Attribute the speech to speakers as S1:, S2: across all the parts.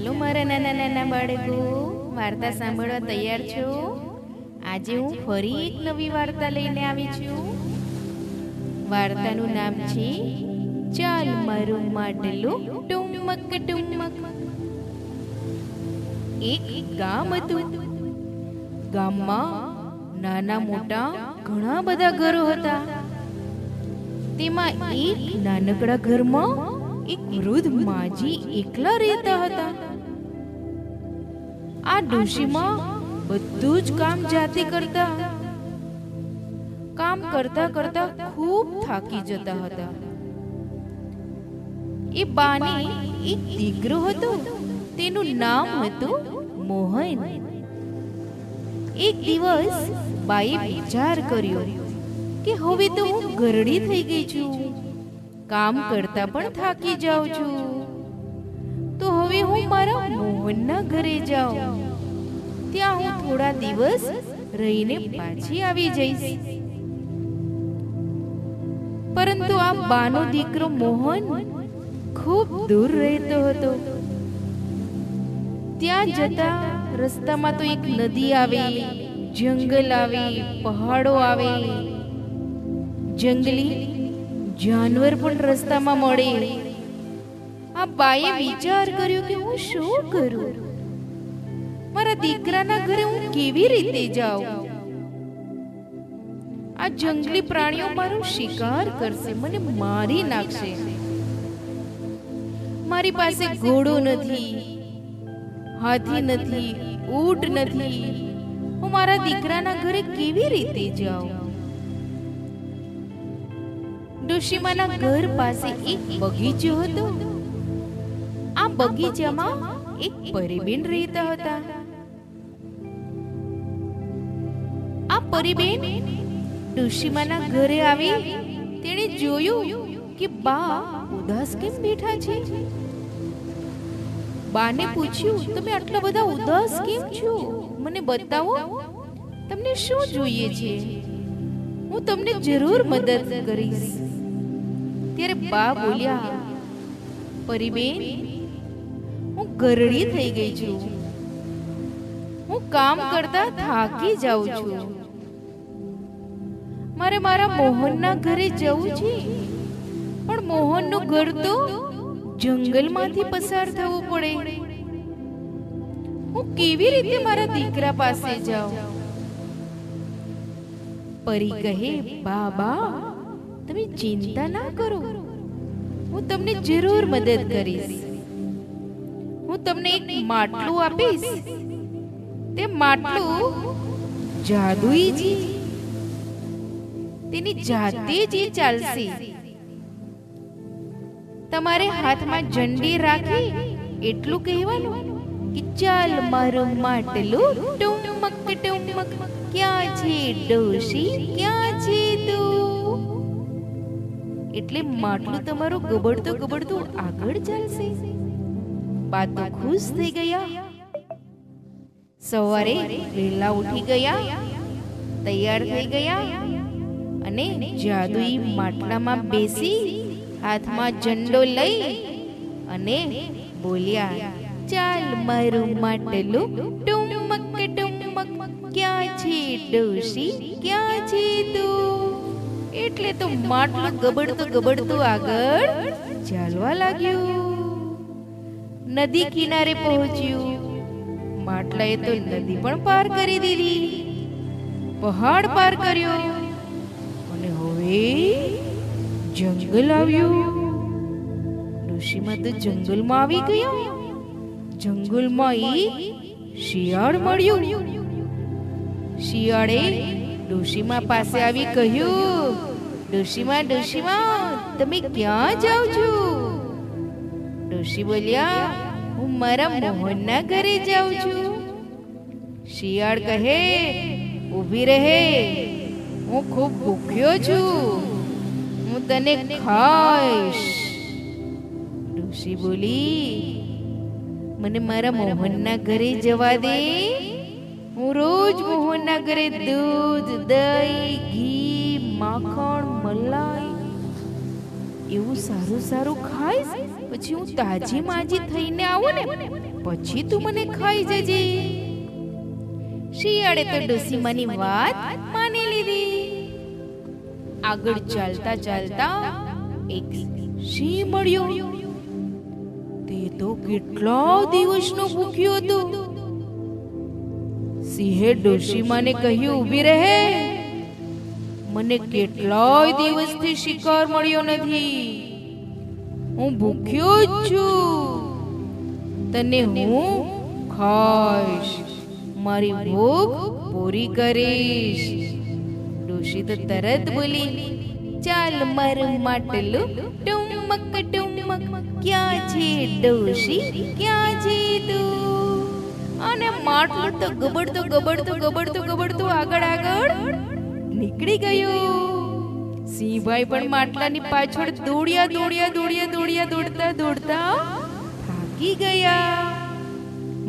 S1: ચાલો મારા નાના નાના બાળકો, વાર્તા સાંભળવા તૈયાર છો? આજે હું ફરી એક નવી વાર્તા લઈને આવી છું. વાર્તાનું નામ છે ચાલ મારું માટલું ટુમક ટુમક. એક ગામ હતું. ગામમાં નાના મોટા ઘણા બધા ઘરો હતા. તેમાં એક નાનકડા ઘરમાં એક વૃદ્ધ માજી એકલા રહેતા હતા. આ ડોશીમાં બધું જ કામ જાતે કરતા. કામ કરતા કરતા ખૂબ થાકી જતા હતા. એ બાને એક દીકરો હતો. તેનું નામ હતું મોહન. એક દિવસ બાએ વિચાર કર્યો કે હવે તો હું ઘરડી થઈ ગઈ છું, કામ કરતા પણ થાકી જાઉં છું, તો હવે હું મારા મોહનના ઘરે જાઉં. ત્યાં હું થોડા દિવસ રહીને પાછી આવી જઈશ. પરંતુ આ બાનો દીકરો મોહન ખૂબ દૂર રહેતો હતો. ત્યાં જતા રસ્તામાં તો એક નદી આવે, જંગલ આવે, પહાડો આવે, જંગલી જાનવર પણ રસ્તામાં મળે. આ બાએ વિચાર કર્યો કે હું શું કરું? મારા દીકરાના ઘરે હું કેવી રીતે જાઉં? આ જંગલી પ્રાણીઓ મારો શિકાર કરશે, મને મારી નાખશે. મારી પાસે ઘોડો નથી, હાથી નથી, ઊંટ નથી. હું મારા દીકરાના ઘરે કેવી રીતે જાઉં? ડોશીમાના ઘર પાસે એક બગીચો હતો. આ બગીચામાં એક પરીબેન રહેતા હતા. આ પરીબેન ડોશીમાના ઘરે આવી તેણે જોયું કે બા ઉદાસ કેમ બેઠા છે. બાને પૂછ્યું, તમે આટલા બધા ઉદાસ કેમ છો? મને બતાવો, તમને શું જોઈએ છે? હું તમને જરૂર મદદ કરીશ. ત્યારે બા બોલ્યા, પરીબેન, હું ઘરડી થઈ ગઈ છું. હું કામ કરતા થાકી જાઉં છું. મારે મારા મોહનના ઘરે જવું છે, પણ મોહનનું ઘર તો જંગલમાંથી પસાર થવું પડે. હું કેવી રીતે મારા દીકરા પાસે જાઉં? પરી કહે, બા, તમે ચિંતા ના કરો, હું તમને જરૂર મદદ કરીશ. હું તમને એક માટલું આપીશ. તે માટલું જાદુઈ છે, તેની જાતે જ ચાલશે. તમારે હાથમાં ઝંડી રાખી એટલું કહેવાનું કે ચાલ મારું માટલું ટુમક ટુમક. ક્યાં છે ડોશી, ક્યાં છે તું? એટલે માટલું તમારું ગબડતું ગબડતું આગળ ચાલશે. બા તો ખુશ થઈ ગયા. સવારે વહેલા ઉઠી ગયા, તૈયાર થઈ ગયા અને જાદુઈ માટલામાં બેસી હાથમાં ઝંડો લઈ અને બોલ્યા, ચાલ મારું માટલું ટુમક ટુમક. ક્યાં છે ડોશી, ક્યાં છે તું? એટલે તો માટલું ગબડતું ગબડતું આગળ ચાલવા લાગ્યું. નદી કિનારે પહોંચ્યું. માટલાએ તો નદી પણ પાર કરી દીધી, પહાડ પાર કર્યો અને હવે જંગલ આવ્યું. ડોશીમાં તો જંગલમાં આવી ગયા. જંગલમાં એક શિયાળ મળ્યું. શિયાળે ડોશીમા પાસે આવી કહ્યું, ડોશીમા, તમે ક્યાં જાઓ છો? ડોશી બોલ્યા, હું મારા મોહનના ઘરે જાઉં છું. શિયાળ કહે, ઊભી રહે, હું ખૂબ ભૂખ્યો છું, હું તને ખાઈશ. ડોશી બોલી, મને મારા મોહનના ઘરે જવા દે. હું રોજ મોહનના ઘરે દૂધ, દહીં, ઘી, માખણ, મલાઈ એવું સારું સારું ખાઈશ, પછી હું તાજી માજી થઈને આવું ને પછી તું મને ખાઈ જજે. શિયાળે તો ડોસીમાની વાત માની લીધી. આગળ ચાલતા ચાલતા એક સિંહ મળ્યો. તે તો કેટલા દિવસનો ભૂખ્યો હતો. સિંહે ડોશીમાને કહ્યું, ઊભી રહે, મને કેટલાય દિવસથી શિકાર મળ્યો નથી. હું ભૂખ્યો જ છું. તને હું ખાઈશ, મારી ભૂખ પૂરી કરીશ. ડોશી તો તરત બોલી, ચાલ મારું માટલું ટુમક ટુમક. ક્યાં છે ડોશી, ક્યાં છે તું? અને માટલું તો ગબડતું ગબડતું ગબડતું ગબડતું આગળ આગળ નીકળી ગયું. સિંહભાઈ પણ માટલાની પાછળ દોડ્યા દોડ્યા દોડ્યા દોડ્યા દોડતા દોડતા થાકી ગયા.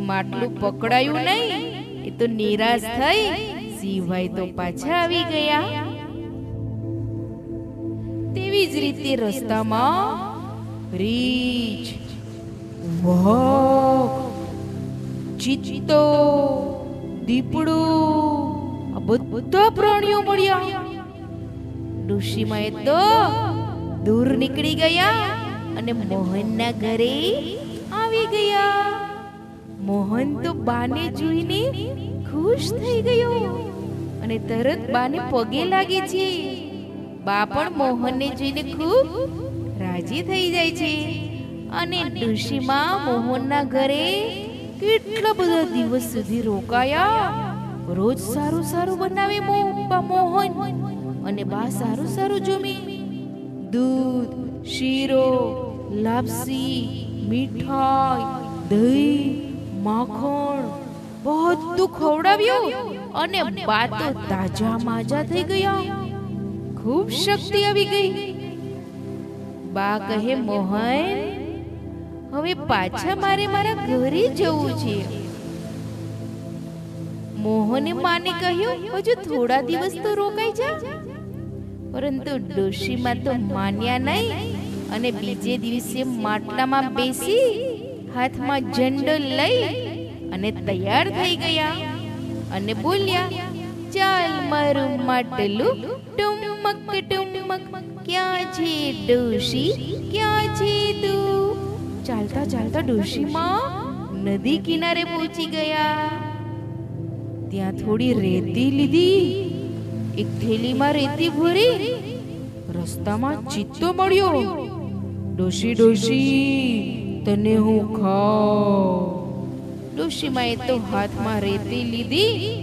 S1: માટલું પકડાયું નહીં. એ તો નિરાશ થઈ સિંહભાઈ તો પાછા આવી ગયા. તેવી જ રીતે રસ્તામાં રીંછ, વાઘ, ચિત્તો, દીપડું આ બધા પ્રાણીઓ મળ્યા. ડોશીમાએ તો દૂર નીકળી ગયા અને મોહનના ઘરે આવી ગયા. મોહન તો બાને જોઈને ખુશ થઈ ગયો અને તરત બાને પગે લાગે છે. બા પણ મોહનને જોઈને ખૂબ રાજી થઈ જાય છે. અને ડોશીમા મોહનના ઘરે કેટલા બધા દિવસ સુધી રોકાયા. રોજ સારું સારું બનાવે મોહન, અને બા સારું સારું જમે. દૂધ, શીરો, લાપસી, મીઠાઈ, દહીં, માખણ બધું ખવડાવ્યું. અને બા તો તાજા માજા થઈ ગયા. ખૂબ શક્તિ આવી ગઈ. બા કહે, મોહન, હવે પાછા મારે મારા ઘરે જવું છે. મોહને માને કહ્યું, હજુ થોડા દિવસ તો રોકાઈ જા. પરંતુ ડોશીમાં તો માન્યા નહીં અને બીજે દિવસે માટલામાં બેસી હાથમાં ઝંડો લઈ અને તૈયાર થઈ ગયા અને બોલ્યા, ચાલ મારું માટલું ટુમક ટુમક. ક્યાં છે ડોશી, ક્યાં છે તું? ચાલતા ચાલતા ડોશીમાં નદી કિનારે પહોંચી ગયા. ત્યાં થોડી રેતી લીધી. એક થેલીમાં રેતી ભરી રસ્તામાં ચિત્તો મળ્યો. ડોશી, ડોશી, તને હું ખાઉં. ડોશીમાએ તો હાથમાં રેતી લીધી,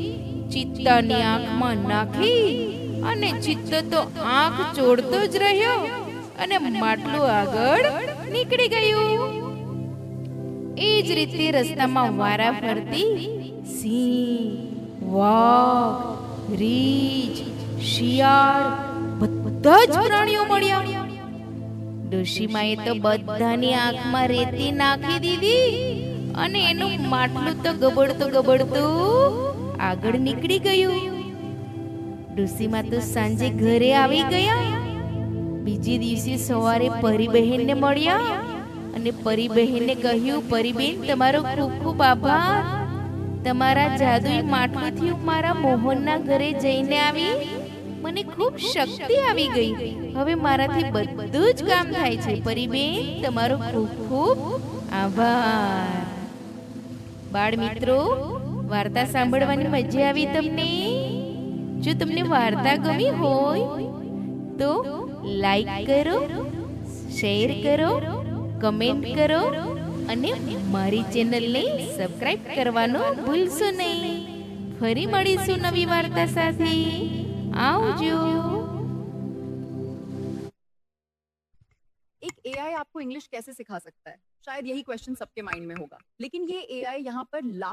S1: ચિત્તાની આંખમાં નાખી અને ચિત્તો તો આંખ ચોળતો જ રહ્યો અને માટલું આગળ નીકળી ગયું. એ જ રીતે રસ્તામાં વારા ફરતી સિંહ, વાઘ, રીંછ, શિયાળ બધા જ પ્રાણીઓ મળ્યા. ડોશીમાએ તો બધાની આંખમાં રેતી નાખી દીધી અને એનું માટલું તો ગબડતું ગબડતું આગળ નીકળી ગયું. ડોશીમા તો સાંજે ઘરે આવી ગયા. બીજે દિવસે સવારે પરીબહેનને મળ્યા અને પરીબહેનને કહ્યું, પરીબેન, તમારો ખૂબ ખૂબ આભાર. તમારા જાદુઈ માટલુંથી હું મારા મોહનના ઘરે જઈને આવી. મને ખૂબ શક્તિ આવી ગઈ. હવે મારાથી બધું જ કામ થાય છે. પરીબેન, તમારો ખૂબ ખૂબ આભાર. બાળ મિત્રો, વાર્તા સાંભળવાની મજા આવી તમને? જો તમને વાર્તા ગમી હોય તો લાઈક કરો, શેર કરો, કમેન્ટ કરો અને મારી ચેનલને સબસ્ક્રાઇબ કરવાનું ભૂલશો નહીં. ફરી મળીશું નવી વાર્તા સાથે. આવજો.
S2: एक एआई आपको इंग्लिश कैसे सिखा सकता है? शायद यही क्वेश्चन सबके माइंड में होगा, लेकिन ये एआई यहाँ पर लाख